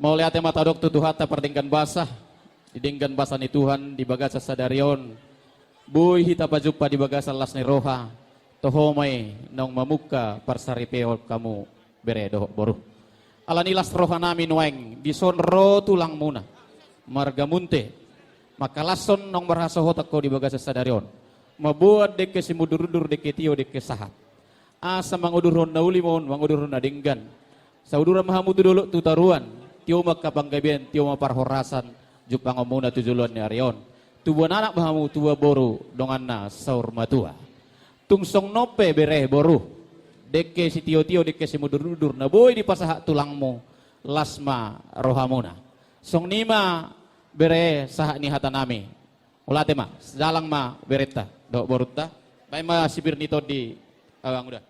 Mau lihat mata dok tutu hata perdingkan basah. Didingkan basah ni Tuhan di bagasa sadarion. Buy hita pajupa di bagasa las ni roha. Tohomay nong mamuka parsaripeo kamu beredo boru. Alanilas roha namin weng di sonro tulang muna. Marga munte. Makalason nong merasa hotak ko di bagasa sadarion. Mabuat deke si mudur-udur deke tio deke sahat. Asa mangudurhon na ulimon, mangudurhon na dinggan. Sa uduran mahamutu dulu tutaruan. Tio makapanggabian, tio maparhorasan. Jupang omuna tujuluan ni Arion. Tubuan anak mahamu tua boru dongan na saur matua. Tungsong nope bereh boru. Deke si tio-tio deke si mudur-udur. Na boy di pasahak tulangmu. Lasma rohamuna. Song nima bere sahak ni hatanami. Ulate ma, dalang ma bereta. Dok boruta. Baik ma sibir nito di awang udah.